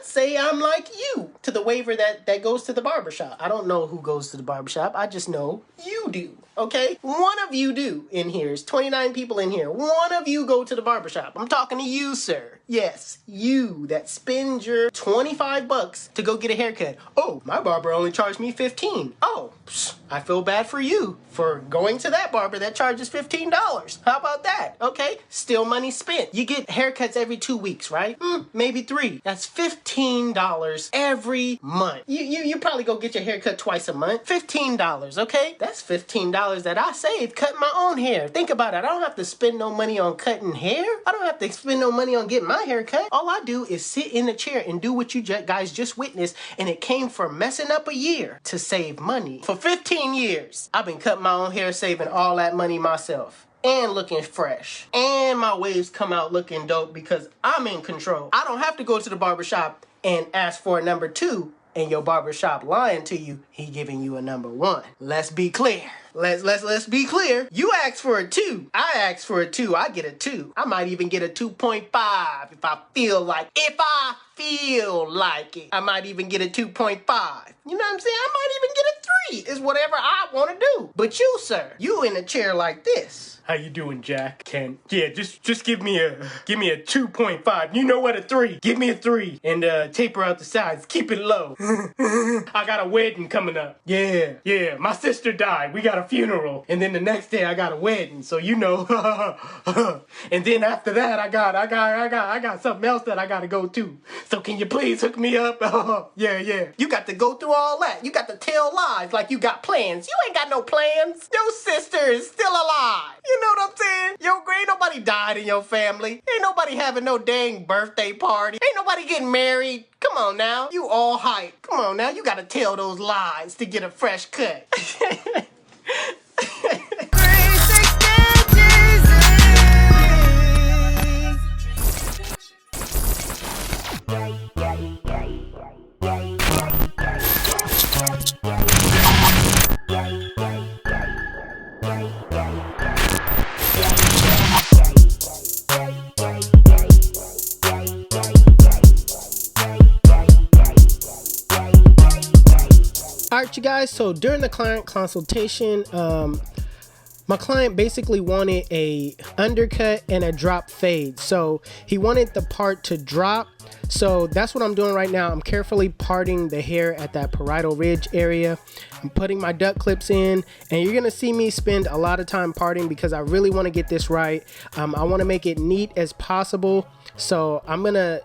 say I'm like you to the waiver that goes to the barbershop. I don't know who goes to the barbershop. I just know you do. Okay? One of you do in here. There's 29 people in here. One of you go to the barbershop. I'm talking to you, sir. Yes, you that spend your 25 bucks to go get a haircut. Oh, my barber only charged me 15. Oh, I feel bad for you for going to that barber that charges $15. How about that? Okay, still money spent. You get haircuts every 2 weeks, right? Maybe 3. That's $15 every month. You probably go get your haircut twice a month. $15, okay? That's $15 that I saved cutting my own hair. Think about it. I don't have to spend no money on cutting hair. I don't have to spend no money on getting my hair cut. All I do is sit in the chair and do what you guys just witnessed, and it came from messing up a year to save money. For 15 years, I've been cutting my own hair, saving all that money myself. And looking fresh. And my waves come out looking dope because I'm in control. I don't have to go to the barbershop and ask for a number 2 and your barbershop lying to you, he giving you a number 1. Let's be clear. Let's be clear. You asked for a 2. I asked for a 2. I get a 2. I might even get a 2.5 if I feel like. If I feel like it. I might even get a 2.5. You know what I'm saying? I might even get a 3. It's whatever I want to do. But you, sir, you in a chair like this. How you doing, Jack? Yeah, just give me a 2.5. You know what, a 3. Give me a 3 and taper out the sides. Keep it low. I got a wedding coming up. Yeah. My sister died. We got a funeral, and then the next day I got a wedding. So you know. And then after that I got something else that I gotta go to. So can you please hook me up? Yeah. You got to go through all that. You got to tell lies like you got plans. You ain't got no plans. Your sister is still alive. You know what I'm saying? Ain't nobody died in your family. Ain't nobody having no dang birthday party. Ain't nobody getting married. Come on now. You all hype. Come on now. You gotta tell those lies to get a fresh cut. Alright, you guys, so during the client consultation, my client basically wanted a undercut and a drop fade. So he wanted the part to drop. So that's what I'm doing right now. I'm carefully parting the hair at that parietal ridge area. I'm putting my duck clips in, and you're gonna see me spend a lot of time parting because I really want to get this right. I want to make it neat as possible. So I'm gonna,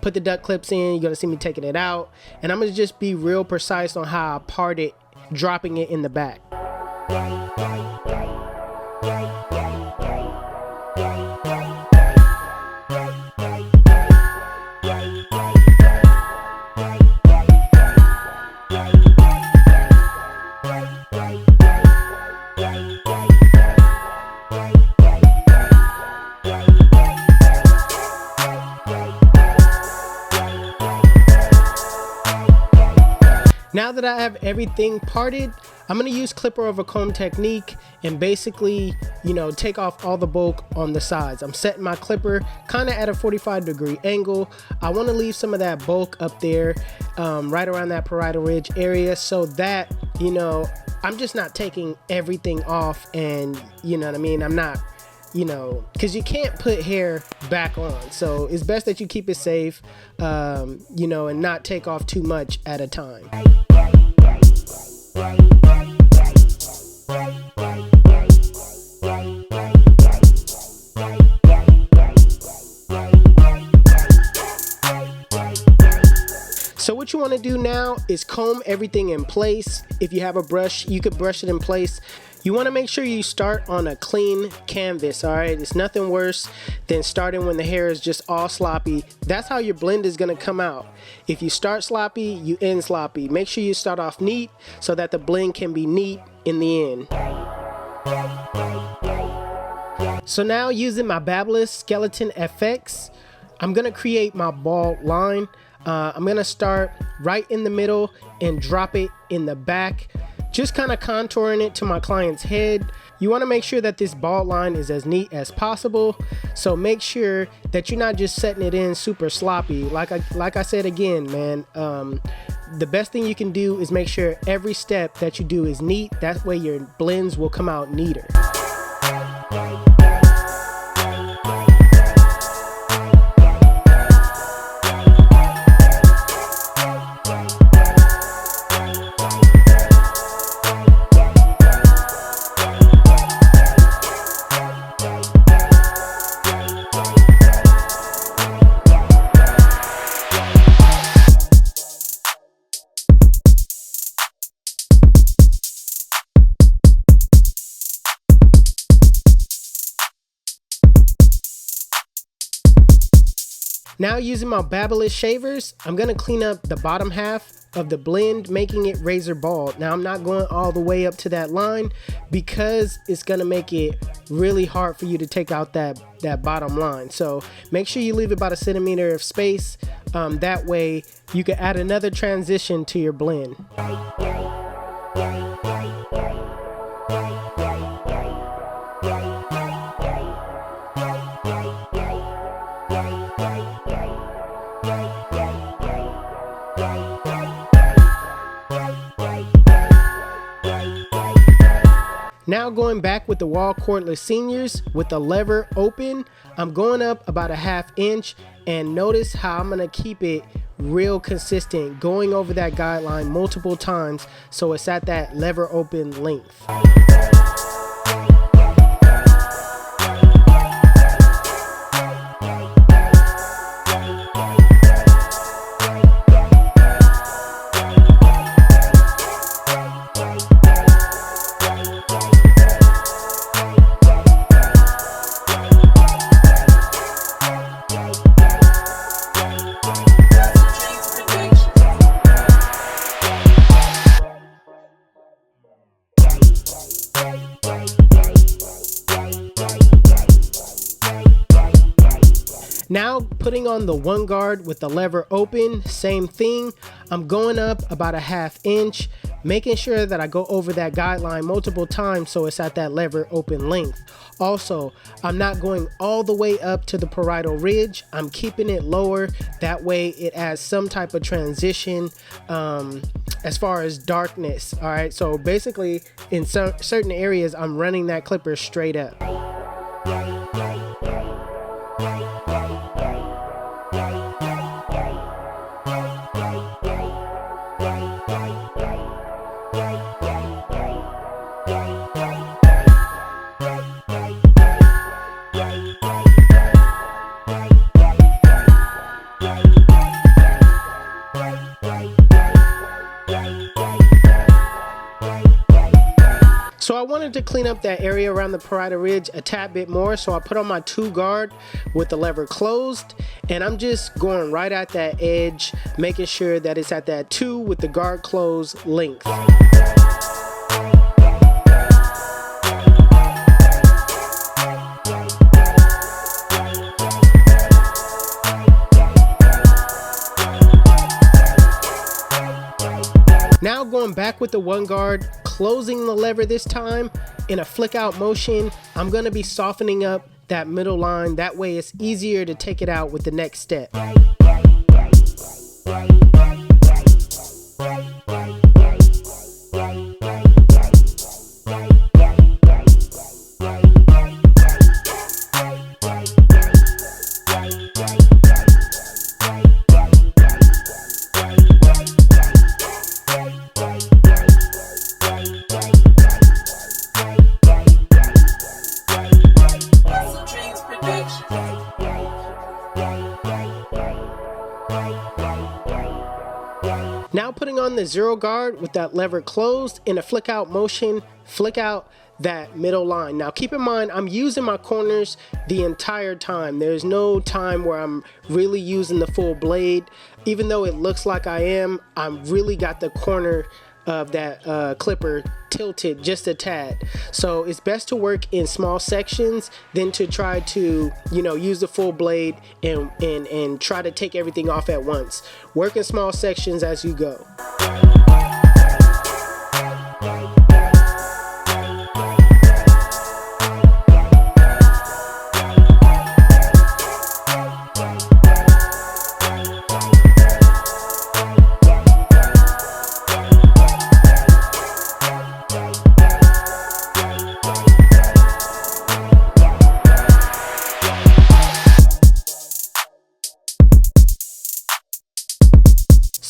put the duck clips in. You're gonna see me taking it out, and I'm gonna just be real precise on how I part it, dropping it in the back. Now that I have everything parted, I'm going to use clipper over comb technique and basically, take off all the bulk on the sides. I'm setting my clipper kind of at a 45-degree angle. I want to leave some of that bulk up there, right around that parietal ridge area, so that, I'm just not taking everything off, and you know what I mean? I'm not, because you can't put hair back on. So it's best that you keep it safe, and not take off too much at a time. So what you want to do now is comb everything in place. If you have a brush, you could brush it in place. You want to make sure you start on a clean canvas, all right? It's nothing worse than starting when the hair is just all sloppy. That's how your blend is going to come out. If you start sloppy, you end sloppy. Make sure you start off neat so that the blend can be neat in the end. So now, using my Babelous Skeleton FX, I'm going to create my bald line. I'm going to start right in the middle and drop it in the back, just kind of contouring it to my client's head. you want to make sure that this bald line is as neat as possible. So make sure that you're not just setting it in super sloppy. Like I said again, man, the best thing you can do is make sure every step that you do is neat. That way your blends will come out neater. Now using my Babyliss shavers, I'm gonna clean up the bottom half of the blend, making it razor bald. Now I'm not going all the way up to that line because it's gonna make it really hard for you to take out that bottom line. So make sure you leave about 1 centimeter of space. That way you can add another transition to your blend. Now going back with the wall cordless seniors with the lever open, I'm going up about 1/2 inch, and notice how I'm gonna keep it real consistent, going over that guideline multiple times so it's at that lever open length. Now putting on the one guard with the lever open, same thing. I'm going up about 1/2 inch, making sure that I go over that guideline multiple times so it's at that lever open length. Also, I'm not going all the way up to the parietal ridge. I'm keeping it lower. That way it adds some type of transition as far as darkness. All right, so basically in certain areas, I'm running that clipper straight up. So I wanted to clean up that area around the parietal ridge a tad bit more, so I put on my 2 guard with the lever closed, and I'm just going right at that edge, making sure that it's at that 2 with the guard closed length. Now going back with the one guard, closing the lever this time in a flick out motion. I'm going to be softening up that middle line. That way it's easier to take it out with the next step. Now putting on the 0 guard with that lever closed in a flick out motion, flick out that middle line. Now keep in mind, I'm using my corners the entire time. There's no time where I'm really using the full blade. Even though it looks like I am, I'm really got the corner of that clipper tilted just a tad. So it's best to work in small sections than to try to, you know, use the full blade and try to take everything off at once. Work in small sections as you go.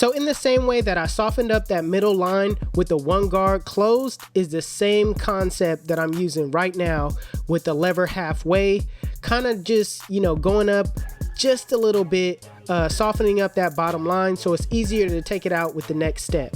So in the same way that I softened up that middle line with the one guard closed is the same concept that I'm using right now with the lever halfway, kind of just, going up just a little bit, softening up that bottom line so it's easier to take it out with the next step.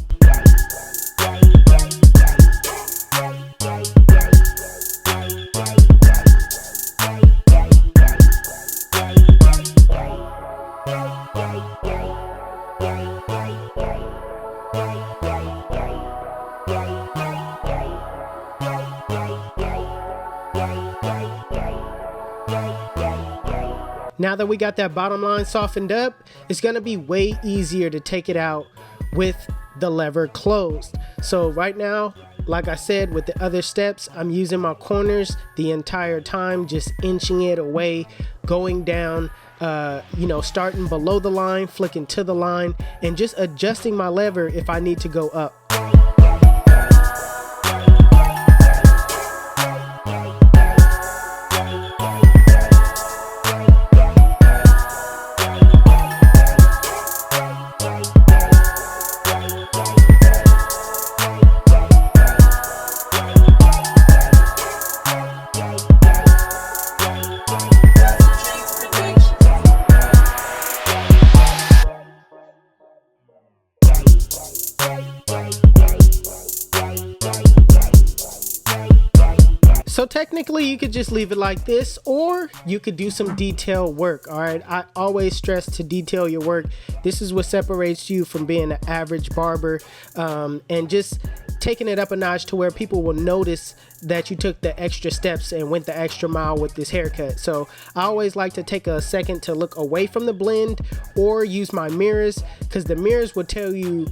Now that we got that bottom line softened up, it's gonna be way easier to take it out with the lever closed. So right now, like I said, with the other steps, I'm using my corners the entire time, just inching it away, going down, starting below the line, flicking to the line, and just adjusting my lever if I need to go up. So technically you could just leave it like this, or you could do some detail work. All right, I always stress to detail your work. This is what separates you from being an average barber, and just taking it up a notch to where people will notice that you took the extra steps and went the extra mile with this haircut. So I always like to take a second to look away from the blend or use my mirrors, because the mirrors will tell you,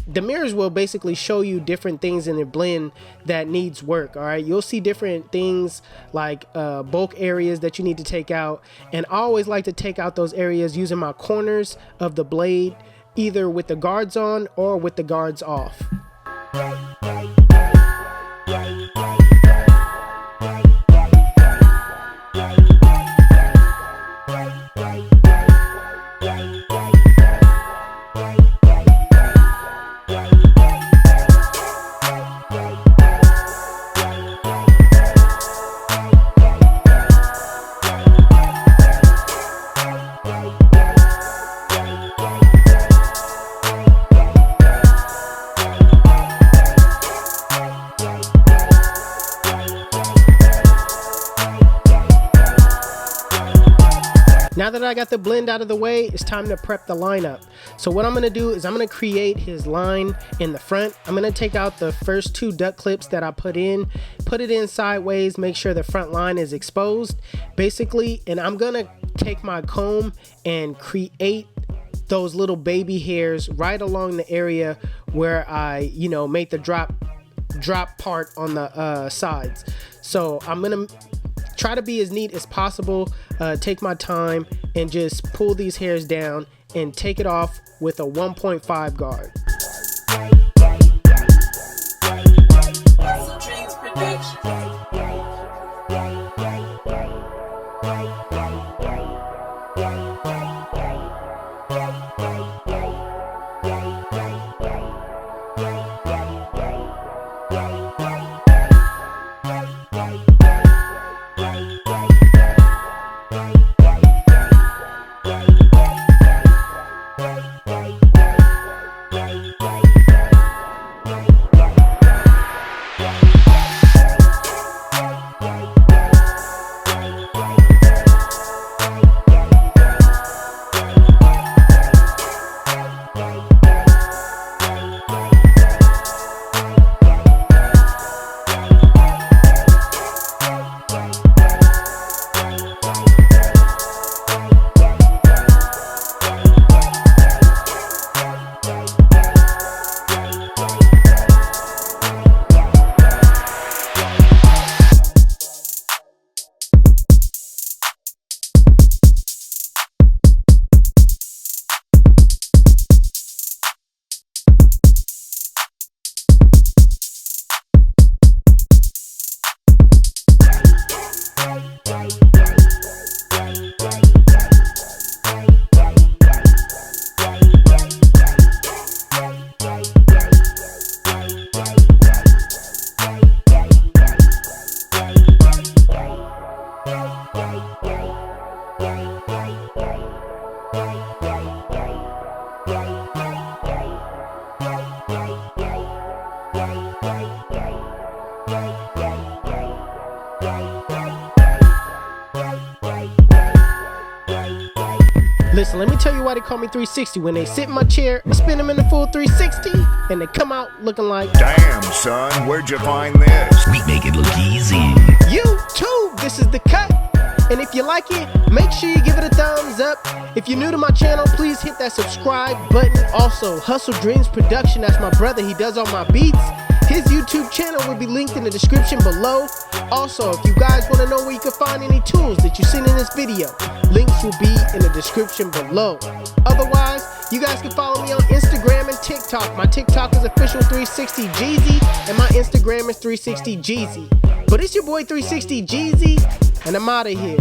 the mirrors will basically show you different things in the blend that needs work. All right, you'll see different things like bulk areas that you need to take out, and I always like to take out those areas using my corners of the blade, either with the guards on or with the guards off. Now that I got the blend out of the way, it's time to prep the line up. So what I'm gonna do is I'm gonna create his line in the front. I'm gonna take out the first two duck clips that I put it in sideways, make sure the front line is exposed, basically, and I'm gonna take my comb and create those little baby hairs right along the area where I, make the drop part on the sides. So I'm gonna try to be as neat as possible, take my time, and just pull these hairs down and take it off with a 1.5 guard. you why they call me 360. When they sit in my chair, I spin them in the full 360, and they come out looking like, damn, son, where'd you find this? We make it look easy. YouTube, this is the cut. And if you like it, make sure you give it a thumbs up. If you're new to my channel, please hit that subscribe button. Also, HustleDreamProduction, that's my brother, he does all my beats. His YouTube channel will be linked in the description below. Also, if you guys want to know where you can find any tools that you've seen in this video, links will be in the description below. Otherwise, you guys can follow me on Instagram and TikTok. My TikTok is official360Jeezy, and my Instagram is 360Jeezy. But it's your boy 360Jeezy, and I'm out of here.